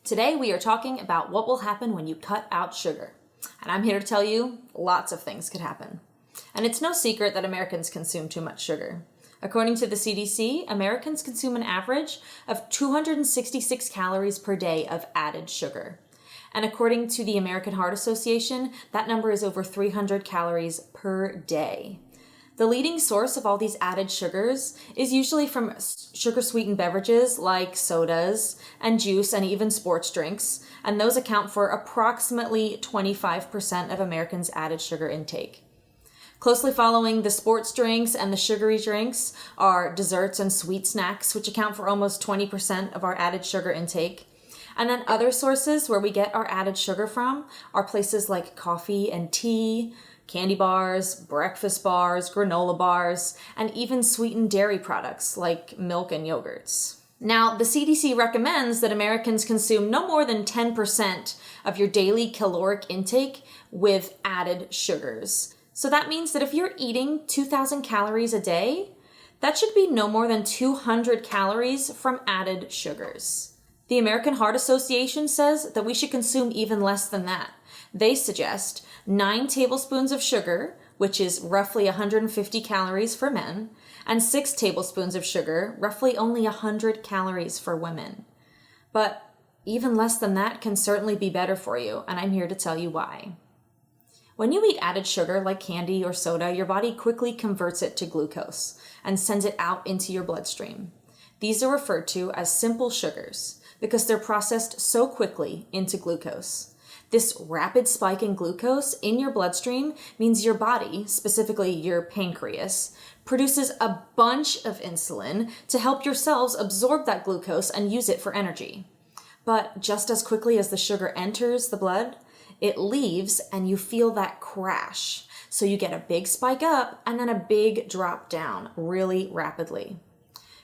Today we are talking about what will happen when you cut out sugar. And I'm here to tell you lots of things could happen. And it's no secret that Americans consume too much sugar. According to the CDC, Americans consume an average of 266 calories per day of added sugar. And according to the American Heart Association, that number is over 300 calories per day. The leading source of all these added sugars is usually from sugar-sweetened beverages like sodas and juice and even sports drinks, and those account for approximately 25% of Americans' added sugar intake. Closely following the sports drinks and the sugary drinks are desserts and sweet snacks, which account for almost 20% of our added sugar intake. And then other sources where we get our added sugar from are places like coffee and tea, candy bars, breakfast bars, granola bars, and even sweetened dairy products like milk and yogurts. Now, the CDC recommends that Americans consume no more than 10% of your daily caloric intake with added sugars. So that means that if you're eating 2,000 calories a day, that should be no more than 200 calories from added sugars. The American Heart Association says that we should consume even less than that. They suggest 9 tablespoons of sugar, which is roughly 150 calories for men, and 6 tablespoons of sugar, roughly only 100 calories for women. But even less than that can certainly be better for you, and I'm here to tell you why. When you eat added sugar like candy or soda, your body quickly converts it to glucose and sends it out into your bloodstream. These are referred to as simple sugars because they're processed so quickly into glucose. This rapid spike in glucose in your bloodstream means your body, specifically your pancreas, produces a bunch of insulin to help your cells absorb that glucose and use it for energy. But just as quickly as the sugar enters the blood, it leaves and you feel that crash. So you get a big spike up and then a big drop down really rapidly.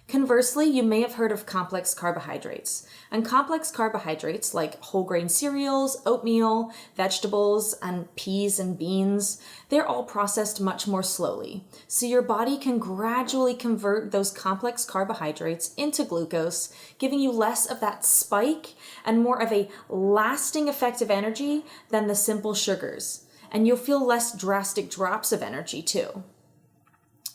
Conversely, you may have heard of complex carbohydrates. And complex carbohydrates like whole grain cereals, oatmeal, vegetables, and peas and beans, they're all processed much more slowly. So your body can gradually convert those complex carbohydrates into glucose, giving you less of that spike and more of a lasting effect of energy than the simple sugars. And you'll feel less drastic drops of energy too.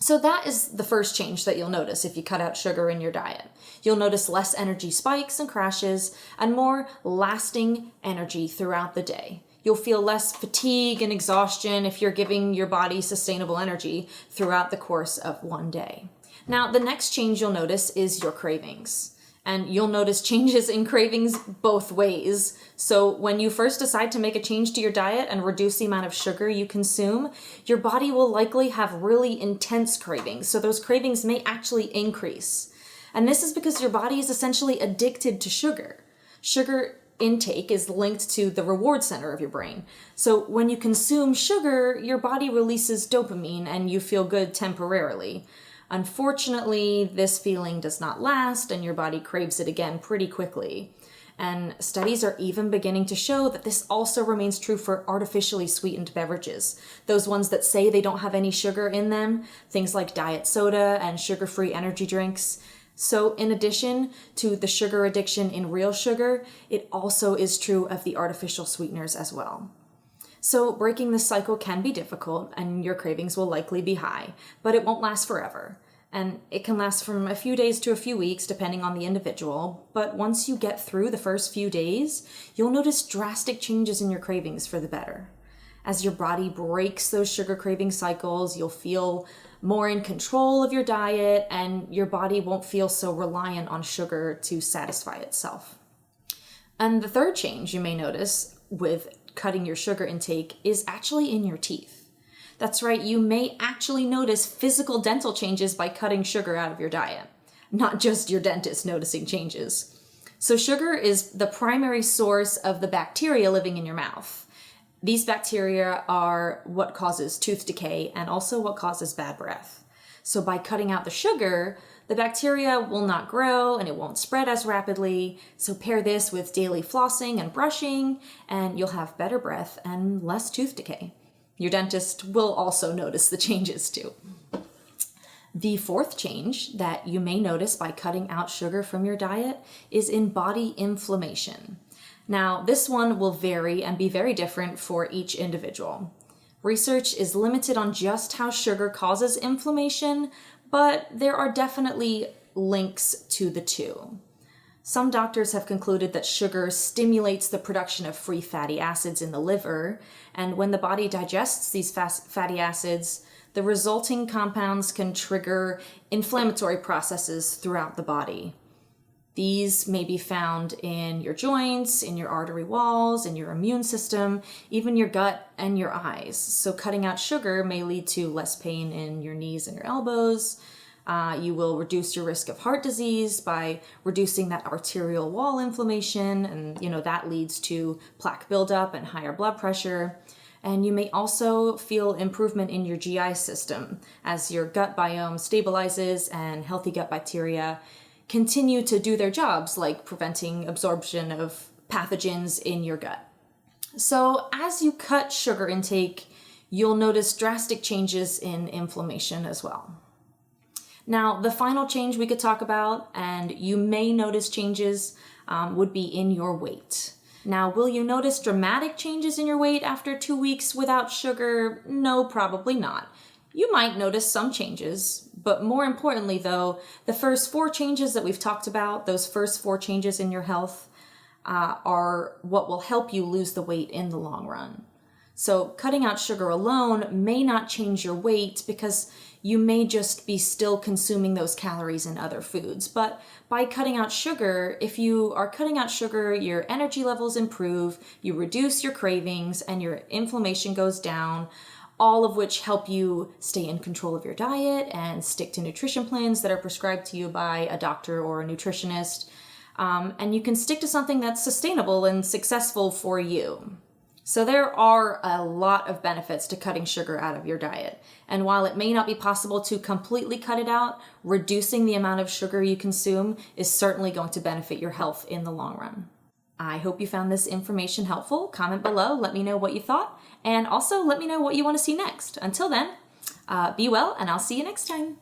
So that is the first change that you'll notice if you cut out sugar in your diet. You'll notice less energy spikes and crashes and more lasting energy throughout the day. You'll feel less fatigue and exhaustion if you're giving your body sustainable energy throughout the course of one day. Now, the next change you'll notice is your cravings. And you'll notice changes in cravings both ways. So when you first decide to make a change to your diet and reduce the amount of sugar you consume, your body will likely have really intense cravings. So those cravings may actually increase. And this is because your body is essentially addicted to sugar. Sugar intake is linked to the reward center of your brain. So when you consume sugar, your body releases dopamine and you feel good temporarily. Unfortunately, this feeling does not last and your body craves it again pretty quickly. And studies are even beginning to show that this also remains true for artificially sweetened beverages. Those ones that say they don't have any sugar in them, things like diet soda and sugar-free energy drinks. So in addition to the sugar addiction in real sugar, it also is true of the artificial sweeteners as well. So breaking this cycle can be difficult and your cravings will likely be high, but it won't last forever. And it can last from a few days to a few weeks depending on the individual, but once you get through the first few days, you'll notice drastic changes in your cravings for the better. As your body breaks those sugar craving cycles, you'll feel more in control of your diet and your body won't feel so reliant on sugar to satisfy itself. And the third change you may notice with cutting your sugar intake is actually in your teeth. That's right, you may actually notice physical dental changes by cutting sugar out of your diet, not just your dentist noticing changes. So sugar is the primary source of the bacteria living in your mouth. These bacteria are what causes tooth decay and also what causes bad breath. So by cutting out the sugar, the bacteria will not grow and it won't spread as rapidly. So pair this with daily flossing and brushing and you'll have better breath and less tooth decay. Your dentist will also notice the changes too. The fourth change that you may notice by cutting out sugar from your diet is in body inflammation. Now, this one will vary and be very different for each individual. Research is limited on just how sugar causes inflammation, but there are definitely links to the two. Some doctors have concluded that sugar stimulates the production of free fatty acids in the liver, and when the body digests these fatty acids, the resulting compounds can trigger inflammatory processes throughout the body. These may be found in your joints, in your artery walls, in your immune system, even your gut and your eyes. So cutting out sugar may lead to less pain in your knees and your elbows. You will reduce your risk of heart disease by reducing that arterial wall inflammation, and that leads to plaque buildup and higher blood pressure. And you may also feel improvement in your GI system as your gut biome stabilizes and healthy gut bacteria continue to do their jobs, like preventing absorption of pathogens in your gut. So as you cut sugar intake, you'll notice drastic changes in inflammation as well. Now, the final change we could talk about, and you may notice changes, would be in your weight. Now, will you notice dramatic changes in your weight after 2 weeks without sugar? No, probably not. You might notice some changes, but more importantly though, the first 4 changes that we've talked about, those first 4 changes in your health, are what will help you lose the weight in the long run. So cutting out sugar alone may not change your weight because you may just be still consuming those calories in other foods. But by cutting out sugar, if you are cutting out sugar, your energy levels improve, you reduce your cravings, and your inflammation goes down, all of which help you stay in control of your diet and stick to nutrition plans that are prescribed to you by a doctor or a nutritionist. And you can stick to something that's sustainable and successful for you. So there are a lot of benefits to cutting sugar out of your diet. And while it may not be possible to completely cut it out, reducing the amount of sugar you consume is certainly going to benefit your health in the long run. I hope you found this information helpful. Comment below, let me know what you thought, and also let me know what you want to see next. Until then, be well, and I'll see you next time.